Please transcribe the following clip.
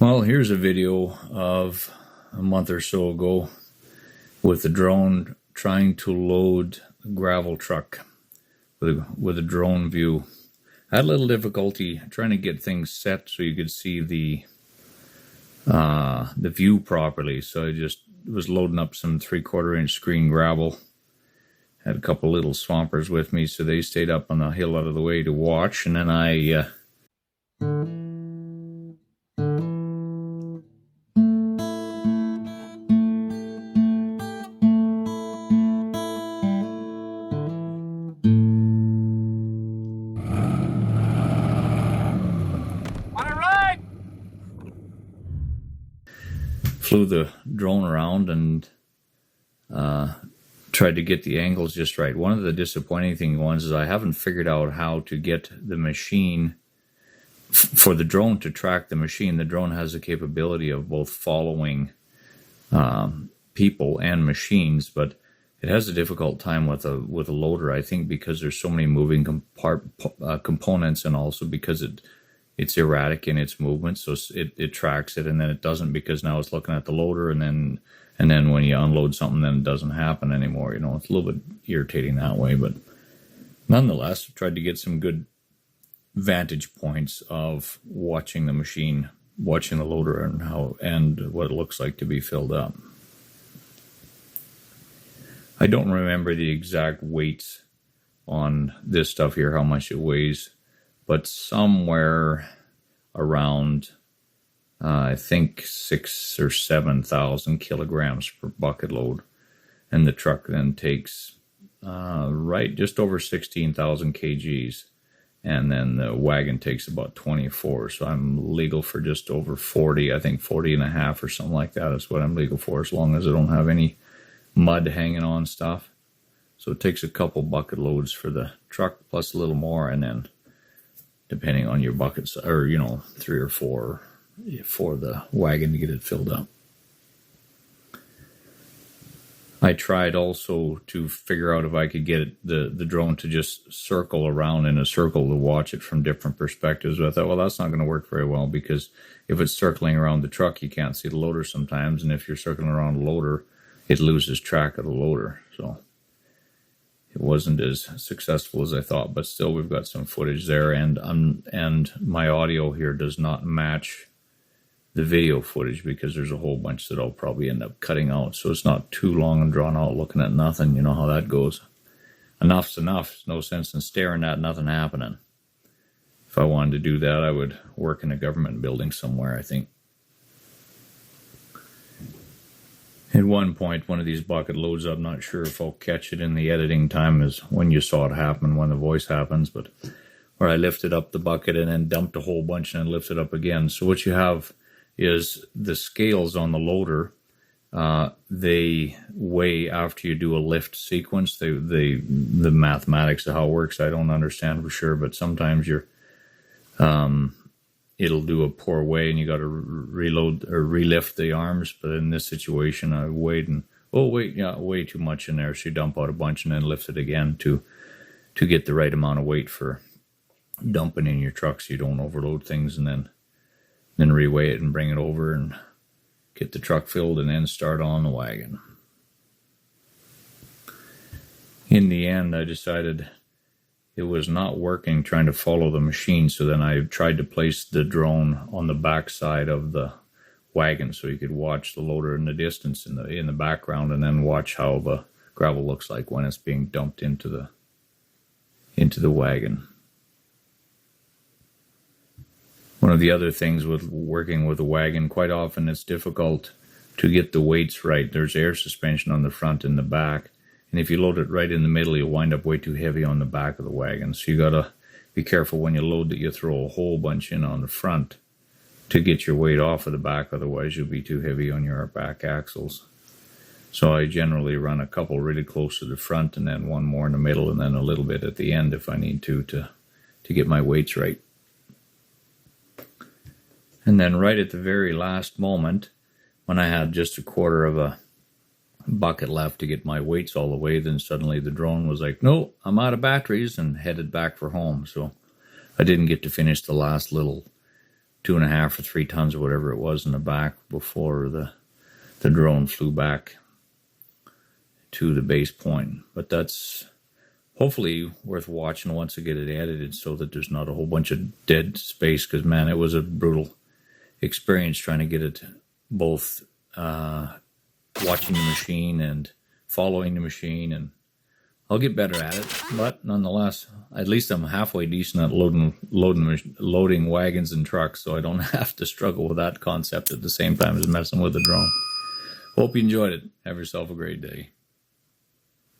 Well, here's a video of a month or so ago with the drone trying to load a gravel truck with a drone view. I had a little difficulty trying to get things set so you could see the view properly. So I just was loading up some 3/4 inch screen gravel. Had a couple little swampers with me, so they stayed up on the hill out of the way to watch, and then I flew the drone around and tried to get the angles just right. One of the disappointing ones is I haven't figured out how to get the machine, for the drone to track the machine. The drone has the capability of both following people and machines, but it has a difficult time with a loader, I think, because there's so many moving components, and also because it's erratic in its movement. So it tracks it, and then it doesn't, because now it's looking at the loader, and then when you unload something, then it doesn't happen anymore. You know, it's a little bit irritating that way, but nonetheless, I tried to get some good vantage points of watching the machine, watching the loader, and what it looks like to be filled up. I don't remember the exact weights on this stuff here, how much it weighs, but somewhere around I think 6,000 or 7,000 kilograms per bucket load, and the truck then takes just over 16,000 kgs, and then the wagon takes about 24. So I'm legal for just over 40. I think 40 and a half or something like that is what I'm legal for, as long as I don't have any mud hanging on stuff. So it takes a couple bucket loads for the truck, plus a little more, and then depending on your buckets, or 3 or 4 for the wagon to get it filled up. I tried also to figure out if I could get the drone to just circle around in a circle to watch it from different perspectives. But I thought, well, that's not going to work very well, because if it's circling around the truck, you can't see the loader sometimes, and if you're circling around the loader, it loses track of the loader. So it wasn't as successful as I thought, but still we've got some footage there, and my audio here does not match the video footage, because there's a whole bunch that I'll probably end up cutting out, so it's not too long and drawn out looking at nothing. You know how that goes. Enough's enough. There's no sense in staring at nothing happening. If I wanted to do that, I would work in a government building somewhere, I think. At one point, one of these bucket loads, I'm not sure if I'll catch it in the editing time, is when you saw it happen, when the voice happens, but where I lifted up the bucket and then dumped a whole bunch and then lifted up again. So what you have is the scales on the loader, they weigh after you do a lift sequence. The mathematics of how it works, I don't understand for sure, but sometimes it'll do a poor weigh and you got to reload or relift the arms. But in this situation, I weighed and way too much in there, so you dump out a bunch and then lift it again to get the right amount of weight for dumping in your truck, so you don't overload things, and then reweigh it and bring it over and get the truck filled, and then start on the wagon. In the end, I decided it was not working trying to follow the machine, so then I tried to place the drone on the back side of the wagon so you could watch the loader in the distance in the background, and then watch how the gravel looks like when it's being dumped into the wagon. One of the other things with working with a wagon, quite often it's difficult to get the weights right. There's air suspension on the front and the back, and if you load it right in the middle, you'll wind up way too heavy on the back of the wagon. So you gotta be careful when you load that you throw a whole bunch in on the front to get your weight off of the back, otherwise you'll be too heavy on your back axles. So I generally run a couple really close to the front, and then one more in the middle, and then a little bit at the end if I need to get my weights right. And then right at the very last moment, when I had just a quarter of a bucket left to get my weights all the way, then suddenly the drone was like, no, I'm out of batteries, and headed back for home. So I didn't get to finish the last little 2.5 or 3 tons or whatever it was in the back before the drone flew back to the base point. But that's hopefully worth watching once I get it edited, so that there's not a whole bunch of dead space, because man, it was a brutal experience trying to get it both watching the machine and following the machine, and I'll get better at it. But nonetheless, at least I'm halfway decent at loading wagons and trucks, so I don't have to struggle with that concept at the same time as messing with the drone. Hope you enjoyed it. Have yourself a great day.